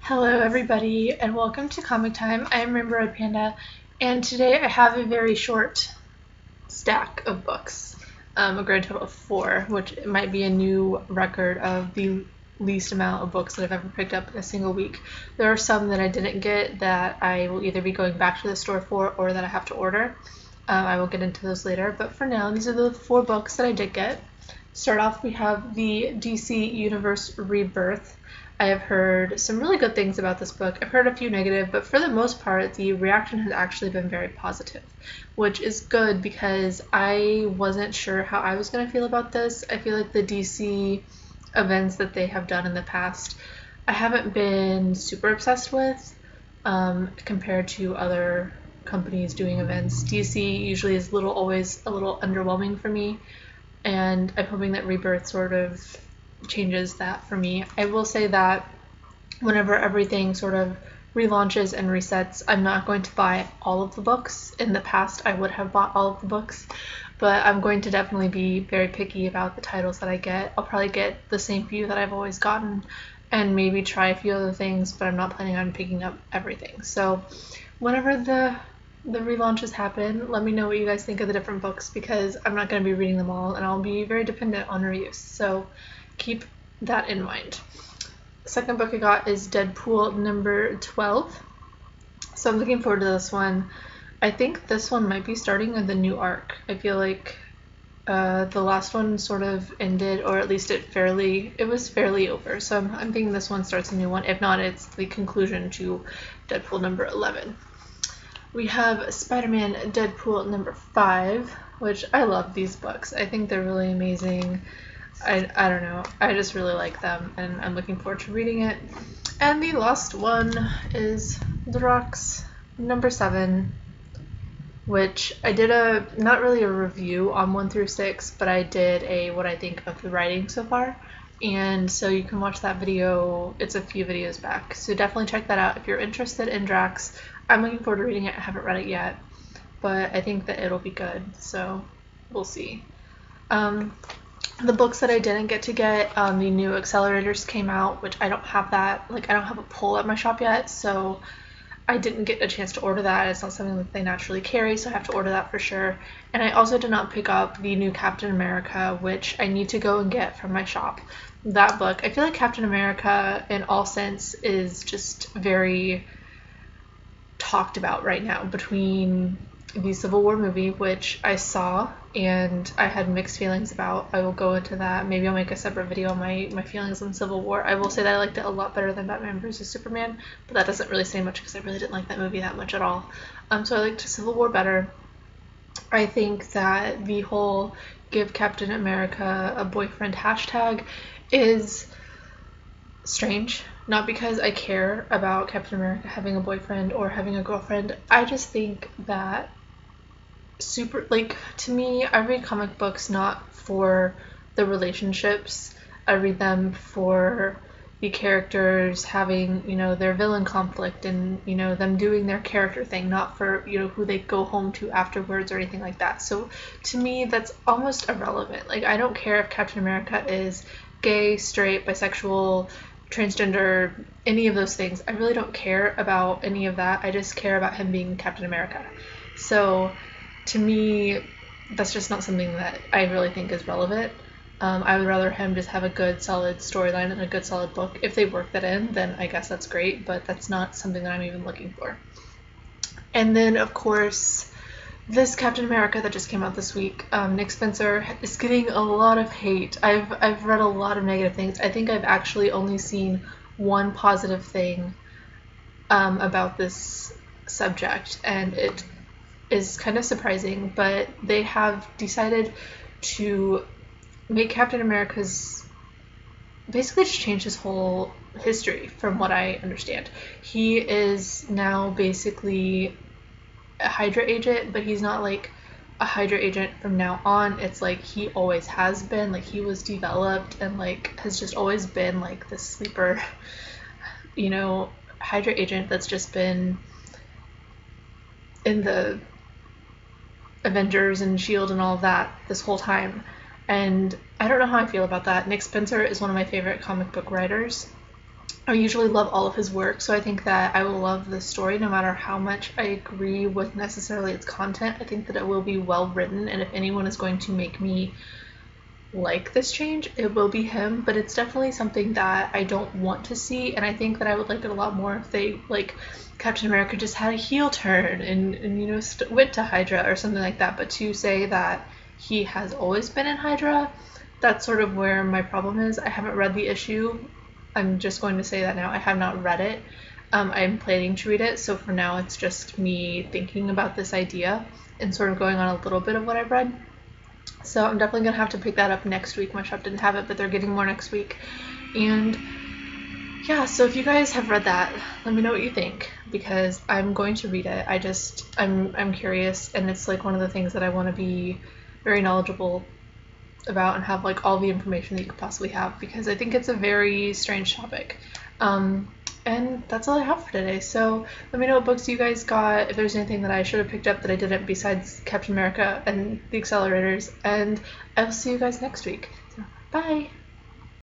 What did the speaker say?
Hello everybody and welcome to Comic Time. I'm Rainbow Red Panda and today I have a very short stack of books, a grand total of 4, which might be a new record of the least amount of books that I've ever picked up in a single week. There are some that I didn't get that I will either be going back to the store for or that I have to order. I will get into those later, but for now these are the 4 books that I did get. Start off, we have the DC Universe Rebirth. I have heard some really good things about this book. I've heard a few negative, but for the most part, the reaction has actually been very positive, which is good because I wasn't sure how I was going to feel about this. I feel like the DC events that they have done in the past, I haven't been super obsessed with compared to other companies doing events. DC usually is always a little underwhelming for me, and I'm hoping that Rebirth sort of changes that for me. I will say that whenever everything sort of relaunches and resets, I'm not going to buy all of the books. In the past, I would have bought all of the books, but I'm going to definitely be very picky about the titles that I get. I'll probably get the same few that I've always gotten and maybe try a few other things, but I'm not planning on picking up everything. So whenever the relaunches happen, let me know what you guys think of the different books because I'm not going to be reading them all and I'll be very dependent on reviews. So keep that in mind. The second book I got is Deadpool number 12. So I'm looking forward to this one. I think this one might be starting the new arc. I feel like the last one sort of ended, or at least it was fairly over. So I'm thinking this one starts a new one. If not, it's the conclusion to Deadpool number 11. We have SpiderMan Deadpool number 5, which I love these books. I think they're really amazing. I don't know. I just really like them, and I'm looking forward to reading it. And the last one is The Rocks number 7, which I did not really a review on 1 through 6, but I did a what I think of the writing so far. And so you can watch that video. It's a few videos back. So definitely check that out if you're interested in Drax. I'm looking forward to reading it. I haven't read it yet, but I think that it'll be good. So we'll see. The books that I didn't get to get, the new accelerators came out, which I don't have that. I don't have a pull at my shop yet, so I didn't get a chance to order that. It's not something that they naturally carry, so I have to order that for sure. And I also did not pick up the new Captain America, which I need to go and get from my shop. That book, I feel like Captain America in all sense is just very talked about right now between the Civil War movie, which I saw and I had mixed feelings about. I will go into that. Maybe I'll make a separate video on my feelings on Civil War. I will say that I liked it a lot better than Batman vs. Superman, but that doesn't really say much because I really didn't like that movie that much at all. So I liked Civil War better. I think that the whole give Captain America a boyfriend hashtag is strange. Not because I care about Captain America having a boyfriend or having a girlfriend. I just think that to me, I read comic books not for the relationships. I read them for the characters having, their villain conflict and, them doing their character thing, not for, who they go home to afterwards or anything like that. So to me, that's almost irrelevant. I don't care if Captain America is gay, straight, bisexual, transgender, any of those things. I really don't care about any of that. I just care about him being Captain America. So to me, that's just not something that I really think is relevant. I would rather him just have a good solid storyline and a good solid book. If they work that in, then I guess that's great, but that's not something that I'm even looking for. And then, of course, this Captain America that just came out this week, Nick Spencer, is getting a lot of hate. I've read a lot of negative things. I think I've actually only seen one positive thing about this subject, and it is kind of surprising, but they have decided to make Captain America's basically just change his whole history from what I understand. He is now basically a Hydra agent, but he's not like a Hydra agent from now on. It's like he always has been, he was developed and has just always been this sleeper, Hydra agent that's just been in the Avengers and S.H.I.E.L.D. and all of that this whole time. And I don't know how I feel about that. Nick Spencer is one of my favorite comic book writers. I usually love all of his work, so I think that I will love this story no matter how much I agree with necessarily its content. I think that it will be well written, and if anyone is going to make me like this change, it will be him, but it's definitely something that I don't want to see, and I think that I would like it a lot more if they, like, Captain America just had a heel turn and you know, went to Hydra or something like that, but to say that he has always been in Hydra, that's sort of where my problem is. I haven't read the issue. I'm just going to say that now. I have not read it. I'm planning to read it, so for now it's just me thinking about this idea and sort of going on a little bit of what I've read. So I'm definitely going to have to pick that up next week. My shop didn't have it, but they're getting more next week. And yeah, so if you guys have read that, let me know what you think, because I'm going to read it. I'm curious, and it's like one of the things that I want to be very knowledgeable about and have like all the information that you could possibly have, because I think it's a very strange topic. And that's all I have for today. So let me know what books you guys got, if there's anything that I should have picked up that I didn't besides Captain America and the Accelerators, and I will see you guys next week. So, bye!